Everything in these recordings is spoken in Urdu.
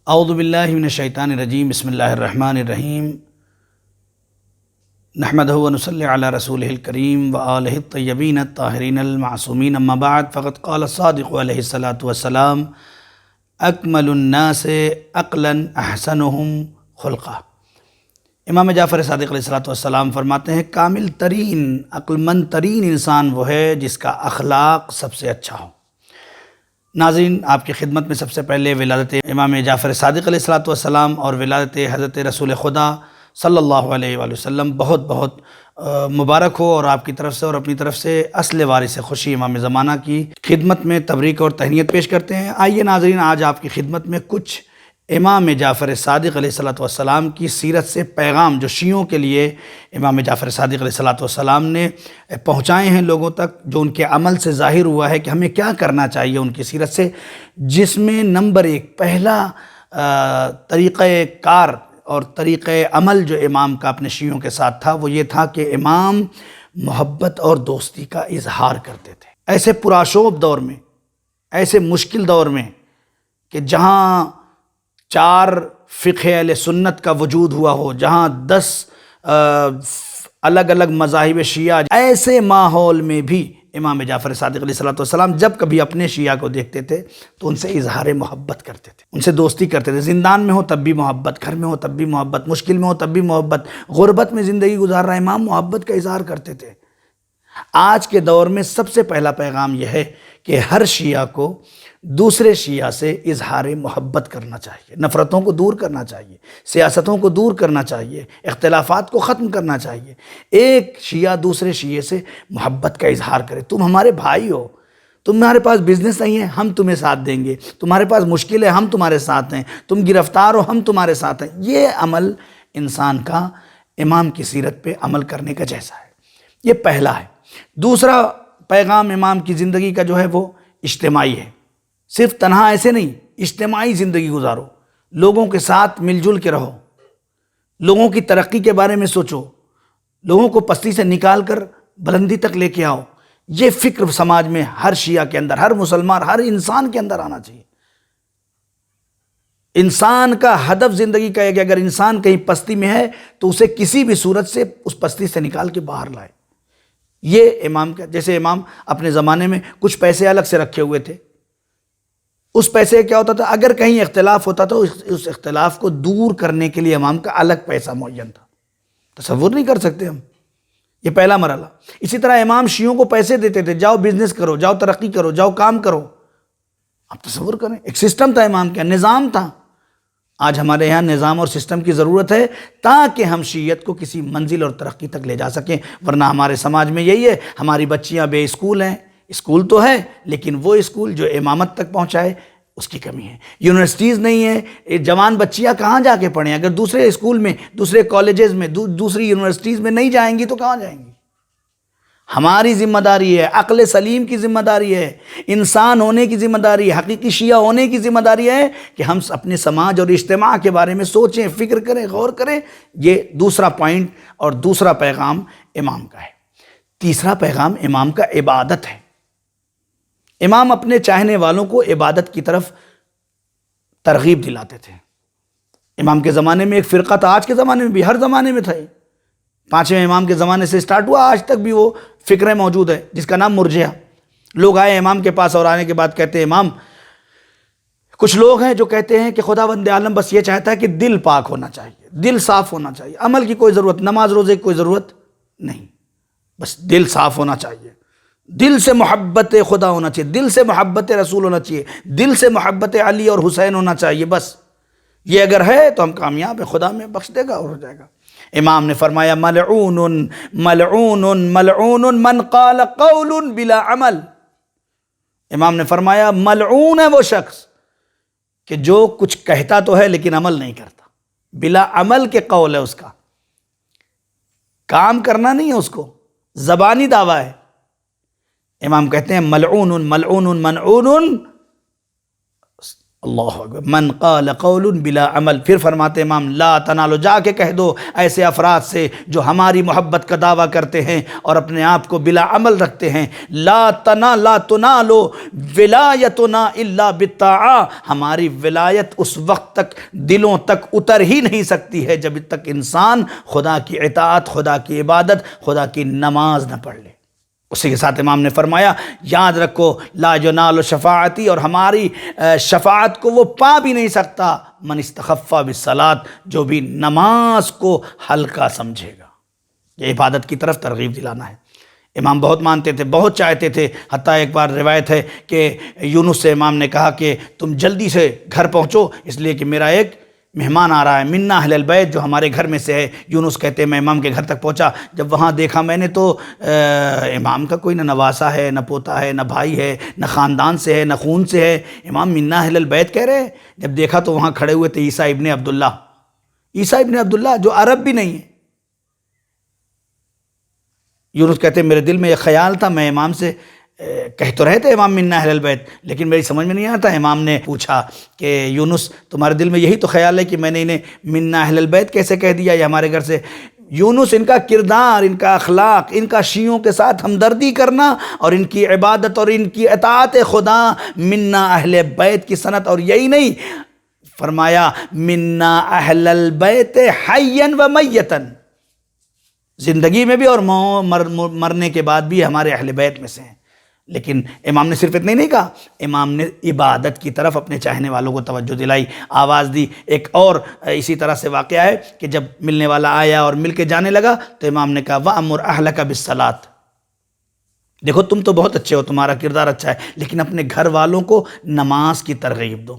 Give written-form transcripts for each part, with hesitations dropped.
اعوذ باللہ من الشیطان الرجیم بسم اللہ الرحمن الرحیم نحمدہ ونصلی علی رسولہ الکریم وآلہ الطیبین الطاہرین المعصومین اما بعد فقد قال الصادق علیہ الصلاۃ والسلام اکمل الناس عقلا احسنہم خلقا۔ امام جعفر صادق علیہ الصلاۃ والسلام فرماتے ہیں کامل ترین عقل مند ترین انسان وہ ہے جس کا اخلاق سب سے اچھا ہو۔ ناظرین، آپ کی خدمت میں سب سے پہلے ولادت امام جعفر صادق علیہ الصلاۃ والسلام اور ولادت حضرت رسول خدا صلی اللہ علیہ وآلہ وسلم بہت بہت مبارک ہو، اور آپ کی طرف سے اور اپنی طرف سے اصل وارث خوشی امام زمانہ کی خدمت میں تبریک اور تہنیت پیش کرتے ہیں۔ آئیے ناظرین، آج آپ کی خدمت میں کچھ امام جعفر صادق علیہ الصلاۃ والسلام کی سیرت سے پیغام جو شیعوں کے لیے امام جعفر صادق علیہ الصلاۃ والسلام نے پہنچائے ہیں لوگوں تک، جو ان کے عمل سے ظاہر ہوا ہے کہ ہمیں کیا کرنا چاہیے ان کی سیرت سے، جس میں نمبر ایک پہلا طریقہ کار اور طریقہ عمل جو امام کا اپنے شیعوں کے ساتھ تھا وہ یہ تھا کہ امام محبت اور دوستی کا اظہار کرتے تھے۔ ایسے پرآشوب دور میں، ایسے مشکل دور میں کہ جہاں 4 فقہ اہل سنت کا وجود ہوا ہو، جہاں 10 الگ الگ مذاہب شیعہ، ایسے ماحول میں بھی امام جعفر صادق علیہ الصلاۃ والسلام جب کبھی اپنے شیعہ کو دیکھتے تھے تو ان سے اظہار محبت کرتے تھے، ان سے دوستی کرتے تھے۔ زندان میں ہو تب بھی محبت، گھر میں ہو تب بھی محبت، مشکل میں ہو تب بھی محبت، غربت میں زندگی گزار رہا امام محبت کا اظہار کرتے تھے۔ آج کے دور میں سب سے پہلا پیغام یہ ہے کہ ہر شیعہ کو دوسرے شیعہ سے اظہار محبت کرنا چاہیے، نفرتوں کو دور کرنا چاہیے، سیاستوں کو دور کرنا چاہیے، اختلافات کو ختم کرنا چاہیے۔ ایک شیعہ دوسرے شیعہ سے محبت کا اظہار کرے، تم ہمارے بھائی ہو، تمہارے پاس بزنس نہیں ہے ہم تمہیں ساتھ دیں گے، تمہارے پاس مشکل ہے ہم تمہارے ساتھ ہیں، تم گرفتار ہو ہم تمہارے ساتھ ہیں۔ یہ عمل انسان کا امام کی سیرت پہ عمل کرنے کا جیسا ہے، یہ پہلا ہے۔ دوسرا پیغام امام کی زندگی کا جو ہے وہ اجتماعی ہے۔ صرف تنہا ایسے نہیں، اجتماعی زندگی گزارو، لوگوں کے ساتھ مل جل کے رہو، لوگوں کی ترقی کے بارے میں سوچو، لوگوں کو پستی سے نکال کر بلندی تک لے کے آؤ۔ یہ فکر سماج میں ہر شیعہ کے اندر، ہر مسلمان، ہر انسان کے اندر آنا چاہیے۔ انسان کا ہدف زندگی کا ہے کہ اگر انسان کہیں پستی میں ہے تو اسے کسی بھی صورت سے اس پستی سے نکال کے باہر لائے۔ یہ امام کا، جیسے امام اپنے زمانے میں کچھ پیسے الگ سے رکھے ہوئے تھے، اس پیسے کیا ہوتا تھا، اگر کہیں اختلاف ہوتا تو اس اختلاف کو دور کرنے کے لیے امام کا الگ پیسہ معین تھا۔ تصور نہیں کر سکتے ہم، یہ پہلا مرحلہ۔ اسی طرح امام شیعوں کو پیسے دیتے تھے، جاؤ بزنس کرو، جاؤ ترقی کرو، جاؤ کام کرو۔ آپ تصور کریں، ایک سسٹم تھا امام کا، نظام تھا۔ آج ہمارے یہاں نظام اور سسٹم کی ضرورت ہے تاکہ ہم شیعت کو کسی منزل اور ترقی تک لے جا سکیں، ورنہ ہمارے سماج میں یہی ہے، ہماری بچیاں بے اسکول ہیں، اسکول تو ہے لیکن وہ اسکول جو امامت تک پہنچائے اس کی کمی ہے۔ یونیورسٹیز نہیں ہے، جوان بچیاں کہاں جا کے پڑھیں؟ اگر دوسرے اسکول میں، دوسرے کالجز میں، دوسری یونیورسٹیز میں نہیں جائیں گی تو کہاں جائیں گی؟ ہماری ذمہ داری ہے، عقل سلیم کی ذمہ داری ہے، انسان ہونے کی ذمہ داری ہے، حقیقی شیعہ ہونے کی ذمہ داری ہے کہ ہم اپنے سماج اور اجتماع کے بارے میں سوچیں، فکر کریں، غور کریں۔ یہ دوسرا پوائنٹ اور دوسرا پیغام امام کا ہے۔ تیسرا پیغام امام کا عبادت ہے۔ امام اپنے چاہنے والوں کو عبادت کی طرف ترغیب دلاتے تھے۔ امام کے زمانے میں ایک فرقہ تھا، آج کے زمانے میں بھی، ہر زمانے میں تھا، 5ویں امام کے زمانے سے سٹارٹ ہوا، آج تک بھی وہ فکریں موجود ہے، جس کا نام مرجئہ۔ لوگ آئے امام کے پاس اور آنے کے بعد کہتے ہیں امام، کچھ لوگ ہیں جو کہتے ہیں کہ خداوند عالم بس یہ چاہتا ہے کہ دل پاک ہونا چاہیے، دل صاف ہونا چاہیے، عمل کی کوئی ضرورت، نماز روزے کی کوئی ضرورت نہیں، بس دل صاف ہونا چاہیے، دل سے محبت خدا ہونا چاہیے، دل سے محبت رسول ہونا چاہیے، دل سے محبت علی اور حسین ہونا چاہیے، بس یہ اگر ہے تو ہم کامیاب ہیں، خدا میں بخش دے گا اور ہو جائے گا۔ امام نے فرمایا ملعون ملعون ملعون من قال قول بلا عمل۔ امام نے فرمایا ملعون ہے وہ شخص کہ جو کچھ کہتا تو ہے لیکن عمل نہیں کرتا، بلا عمل کے قول ہے اس کا، کام کرنا نہیں ہے اس کو، زبانی دعویٰ ہے۔ امام کہتے ہیں ملعون ملعون ملعون اللہ اکبر، من قال قول بلا عمل، پھر فرماتے امام لا تنالو، جا کے کہہ دو ایسے افراد سے جو ہماری محبت کا دعویٰ کرتے ہیں اور اپنے آپ کو بلا عمل رکھتے ہیں، لا تنالو ولایتنا الا بالطاعہ، ہماری ولایت اس وقت تک دلوں تک اتر ہی نہیں سکتی ہے جب تک انسان خدا کی اطاعت، خدا کی عبادت، خدا کی نماز نہ پڑھ لے۔ اسی کے ساتھ امام نے فرمایا یاد رکھو لا ینال شفاعتی، اور ہماری شفاعت کو وہ پا بھی نہیں سکتا من استخف بالصلاۃ، جو بھی نماز کو ہلکا سمجھے گا۔ یہ عبادت کی طرف ترغیب دلانا ہے۔ امام بہت مانتے تھے، بہت چاہتے تھے، حتیٰ ایک بار روایت ہے کہ یونس سے امام نے کہا کہ تم جلدی سے گھر پہنچو، اس لیے کہ میرا ایک مہمان آ رہا ہے منا اہل البیت، جو ہمارے گھر میں سے ہے۔ یونس کہتے ہیں میں امام کے گھر تک پہنچا، جب وہاں دیکھا میں نے تو امام کا کوئی نہ نواسا ہے، نہ پوتا ہے، نہ بھائی ہے، نہ خاندان سے ہے، نہ خون سے ہے، امام منا اہل البیت کہہ رہے ہیں۔ جب دیکھا تو وہاں کھڑے ہوئے تھے عیسیٰ ابن عبداللہ، عیسیٰ ابن عبداللہ جو عرب بھی نہیں ہے۔ یونس کہتے ہیں میرے دل میں یہ خیال تھا، میں امام سے کہہ تو رہے تھے امام منا اہل البیت، لیکن میری سمجھ میں نہیں آتا۔ امام نے پوچھا کہ یونس تمہارے دل میں یہی تو خیال ہے کہ میں نے انہیں منا اہل البیت کیسے کہہ دیا، یہ ہمارے گھر سے؟ یونس ان کا کردار، ان کا اخلاق، ان کا شیعوں کے ساتھ ہمدردی کرنا اور ان کی عبادت اور ان کی اطاعت خدا، منا اہل بیت کی سنت، اور یہی نہیں فرمایا منا اہل البیت حیا و میتا، زندگی میں بھی اور مرنے کے بعد بھی ہمارے اہل بیت میں سے ہیں۔ لیکن امام نے صرف اتنا ہی نہیں کہا، امام نے عبادت کی طرف اپنے چاہنے والوں کو توجہ دلائی، آواز دی۔ ایک اور اسی طرح سے واقعہ ہے کہ جب ملنے والا آیا اور مل کے جانے لگا تو امام نے کہا وَأْمُرْ أَهْلَكَ بِالصَّلَاةِ، دیکھو تم تو بہت اچھے ہو، تمہارا کردار اچھا ہے، لیکن اپنے گھر والوں کو نماز کی ترغیب دو۔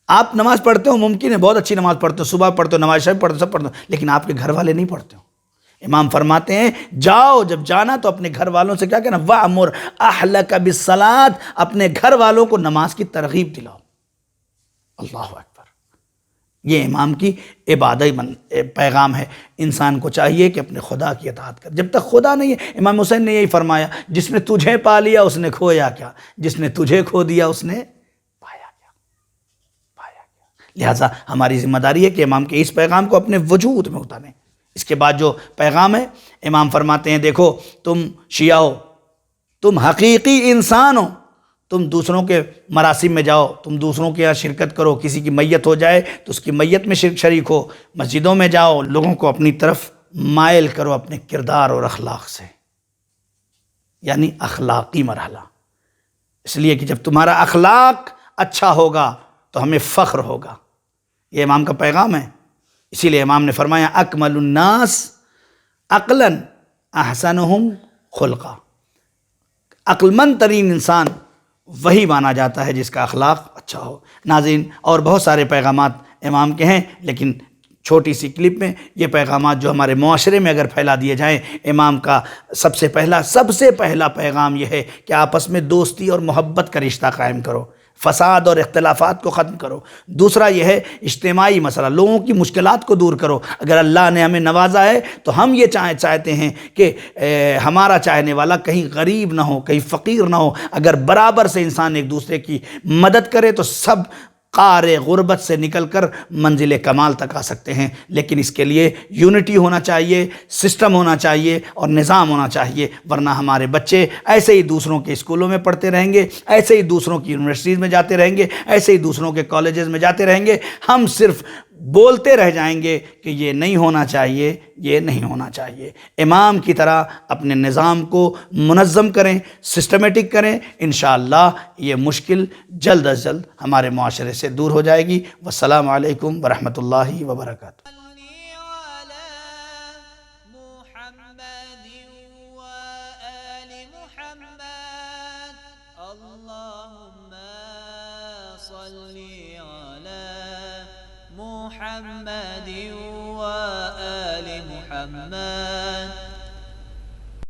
آپ نماز پڑھتے ہو، ممکن ہے بہت اچھی نماز پڑھتے ہو، صبح پڑھتے ہو، نماز شب پڑھتے ہو، سب پڑھتے ہو، لیکن آپ کے گھر والے نہیں پڑھتے ہو۔ امام فرماتے ہیں جاؤ، جب جانا تو اپنے گھر والوں سے کیا کہنا، وَأْمُرْ أَهْلَكَ بِالصَّلَاةِ، اپنے گھر والوں کو نماز کی ترغیب دلاؤ۔ اللہ اکبر، یہ امام کی عبادت پیغام ہے۔ انسان کو چاہیے کہ اپنے خدا کی اطاعت کر، جب تک خدا نہیں ہے۔ امام حسین نے یہی فرمایا جس نے تجھے پا لیا اس نے کھویا کیا، جس نے تجھے کھو دیا اس نے پایا کیا۔ لہٰذا ہماری ذمہ داری ہے کہ امام کے اس پیغام کو اپنے وجود میں اتاریں۔ اس کے بعد جو پیغام ہے، امام فرماتے ہیں دیکھو تم شیعہ ہو، تم حقیقی انسان ہو، تم دوسروں کے مراسم میں جاؤ، تم دوسروں کے یہاں شرکت کرو، کسی کی میت ہو جائے تو اس کی میت میں شریک ہو، مسجدوں میں جاؤ، لوگوں کو اپنی طرف مائل کرو اپنے کردار اور اخلاق سے، یعنی اخلاقی مرحلہ۔ اس لیے کہ جب تمہارا اخلاق اچھا ہوگا تو ہمیں فخر ہوگا۔ یہ امام کا پیغام ہے۔ اسی لیے امام نے فرمایا اکمل الناس عقلا احسنہم خلقا، عقل مند ترین انسان وہی مانا جاتا ہے جس کا اخلاق اچھا ہو۔ ناظرین اور بہت سارے پیغامات امام کے ہیں، لیکن چھوٹی سی کلپ میں یہ پیغامات جو ہمارے معاشرے میں اگر پھیلا دیے جائیں، امام کا سب سے پہلا پیغام یہ ہے کہ آپس میں دوستی اور محبت کا رشتہ قائم کرو، فساد اور اختلافات کو ختم کرو۔ دوسرا یہ ہے اجتماعی مسئلہ، لوگوں کی مشکلات کو دور کرو۔ اگر اللہ نے ہمیں نوازا ہے تو ہم یہ چاہتے ہیں کہ ہمارا چاہنے والا کہیں غریب نہ ہو، کہیں فقیر نہ ہو۔ اگر برابر سے انسان ایک دوسرے کی مدد کرے تو سب قعر غربت سے نکل کر منزل کمال تک آ سکتے ہیں۔ لیکن اس کے لیے یونٹی ہونا چاہیے، سسٹم ہونا چاہیے اور نظام ہونا چاہیے، ورنہ ہمارے بچے ایسے ہی دوسروں کے اسکولوں میں پڑھتے رہیں گے، ایسے ہی دوسروں کی یونیورسٹیز میں جاتے رہیں گے، ایسے ہی دوسروں کے کالجز میں جاتے رہیں گے۔ ہم صرف بولتے رہ جائیں گے کہ یہ نہیں ہونا چاہیے، یہ نہیں ہونا چاہیے۔ امام کی طرح اپنے نظام کو منظم کریں، سسٹمیٹک کریں، انشاءاللہ یہ مشکل جلد از جلد ہمارے معاشرے سے دور ہو جائے گی۔ والسلام علیکم ورحمۃ اللہ وبرکاتہ۔ محمد وآل محمد